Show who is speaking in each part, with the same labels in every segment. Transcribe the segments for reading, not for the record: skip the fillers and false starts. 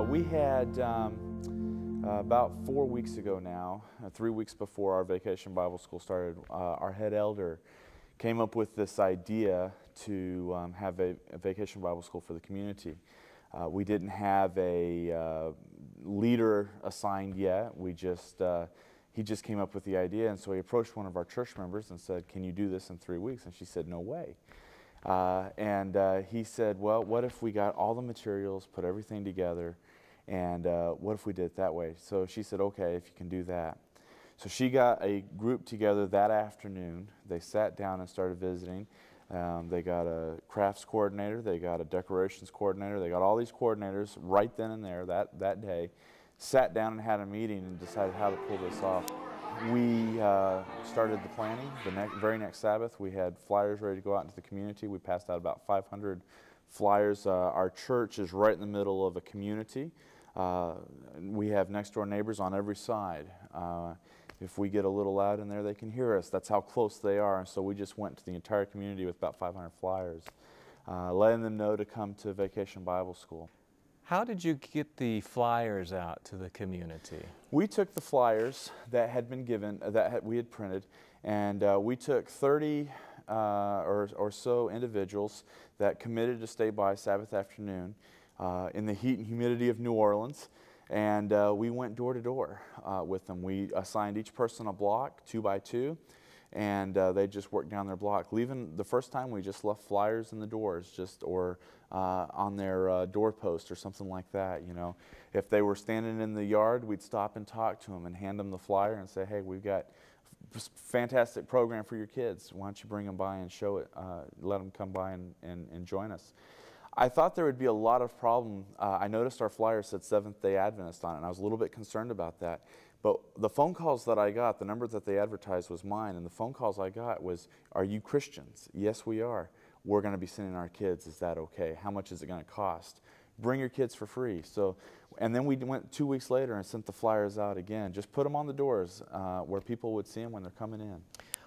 Speaker 1: We had about 4 weeks ago now, 3 weeks before our Vacation Bible School started, our head elder came up with this idea to have a Vacation Bible School for the community. We didn't have a leader assigned yet. He just came up with the idea, and so he approached one of our church members and said, "Can you do this in 3 weeks?" And she said, "No way." He said, "Well, what if we got all the materials, put everything together, and what if we did it that way?" So she said, "Okay, if you can do that." So she got a group together that afternoon. They sat down and started visiting. They got a crafts coordinator, they got a decorations coordinator, they got all these coordinators right then and there that day, sat down and had a meeting and decided how to pull this off. We started the planning. The very next Sabbath, we had flyers ready to go out into the community. We passed out about 500 flyers. Our church is right in the middle of a community. We have next door neighbors on every side. If we get a little loud in there, they can hear us. That's how close they are. And so we just went to the entire community with about 500 flyers, letting them know to come to Vacation Bible School.
Speaker 2: How did you get the flyers out to the community?
Speaker 1: We took the flyers that had been given, we had printed, and we took 30 or so individuals that committed to stay by Sabbath afternoon in the heat and humidity of New Orleans, and we went door to door with them. We assigned each person a block, 2 by 2, and they just worked down their block. Leaving the first time, we just left flyers in the doors, or on their doorpost or something like that. You know, if they were standing in the yard, we'd stop and talk to them and hand them the flyer and say, "Hey, we've got a fantastic program for your kids. Why don't you bring them by and show it? Let them come by and join us." I thought there would be a lot of problem. I noticed our flyer said Seventh-day Adventist on it, and I was a little bit concerned about that. But the phone calls that I got, the number that they advertised was mine, and the phone calls I got was, "Are you Christians?" "Yes, we are." "We're going to be sending our kids. Is that okay? How much is it going to cost?" "Bring your kids for free." So, and then we went 2 weeks later and sent the flyers out again. Just put them on the doors where people would see them when they're coming in.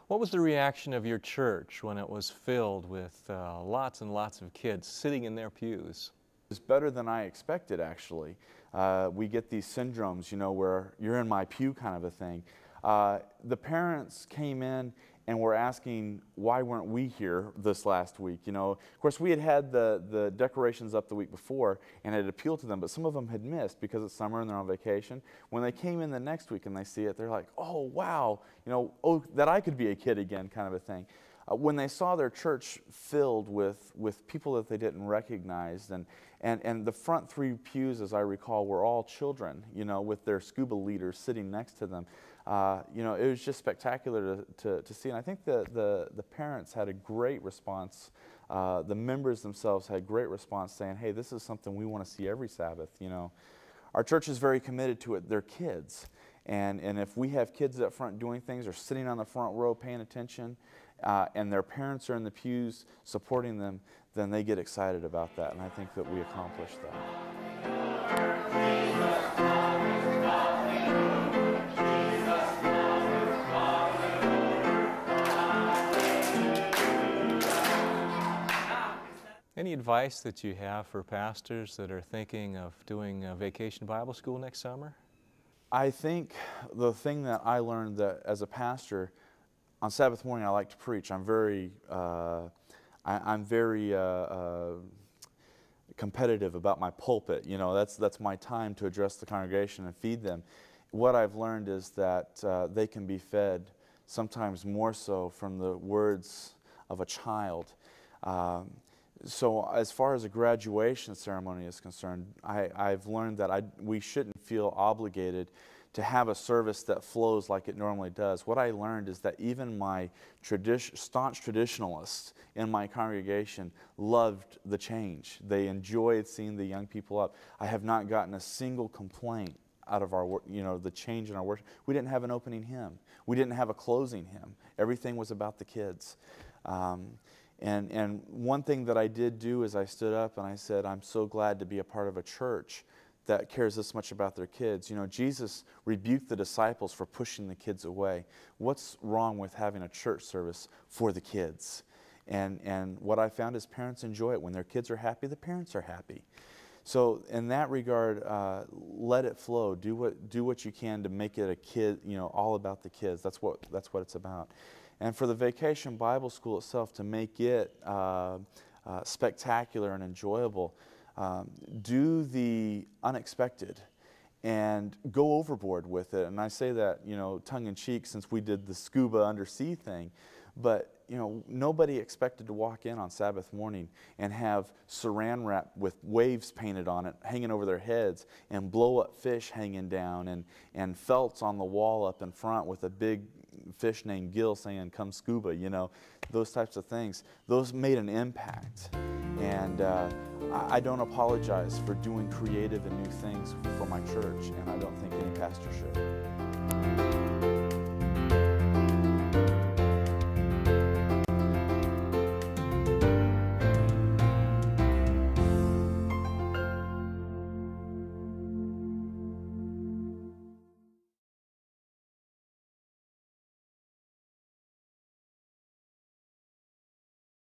Speaker 2: What was the reaction of your church when it was filled with lots and lots of kids sitting in their pews?
Speaker 1: It's better than I expected, actually. We get these syndromes, you know, where you're in my pew kind of a thing. The parents came in and were asking, why weren't we here this last week? You know, of course, we had the decorations up the week before, and it appealed to them, but some of them had missed because it's summer and they're on vacation. When they came in the next week and they see it, they're like, "Oh, wow, you know, oh, that I could be a kid again," kind of a thing. When they saw their church filled with people that they didn't recognize, and the front 3 pews, as I recall, were all children, you know, with their scuba leaders sitting next to them. You know, it was just spectacular to see, and I think the parents had a great response. The members themselves had great response, saying, "Hey, this is something we want to see every Sabbath." You know, our church is very committed to it. They're kids, and if we have kids up front doing things or sitting on the front row paying attention, and their parents are in the pews supporting them, then they get excited about that, and I think that we accomplished that.
Speaker 2: Any advice that you have for pastors that are thinking of doing a Vacation Bible School next summer?
Speaker 1: I think the thing that I learned that as a pastor, on Sabbath morning I like to preach. I'm very competitive about my pulpit. You know, that's my time to address the congregation and feed them. What I've learned is that they can be fed sometimes more so from the words of a child. So as far as a graduation ceremony is concerned, I've learned that we shouldn't feel obligated to have a service that flows like it normally does. What I learned is that even my staunch traditionalists in my congregation loved the change. They enjoyed seeing the young people up. I have not gotten a single complaint out of our, you know, the change in our worship. We didn't have an opening hymn. We didn't have a closing hymn. Everything was about the kids. And one thing that I did do is I stood up and I said, "I'm so glad to be a part of a church that cares this much about their kids." You know, Jesus rebuked the disciples for pushing the kids away. What's wrong with having a church service for the kids? And what I found is parents enjoy it. When their kids are happy, the parents are happy. So in that regard, let it flow. Do what you can to make it a kid, all about the kids. That's what it's about. And for the Vacation Bible School itself, to make it spectacular and enjoyable, do the unexpected and go overboard with it. And I say that, tongue in cheek, since we did the scuba undersea thing. But nobody expected to walk in on Sabbath morning and have saran wrap with waves painted on it hanging over their heads, and blow up fish hanging down, and felts on the wall up in front with a big fish named Gil saying, "Come scuba," those types of things. Those made an impact. And I don't apologize for doing creative and new things for my church, and I don't think any pastor should.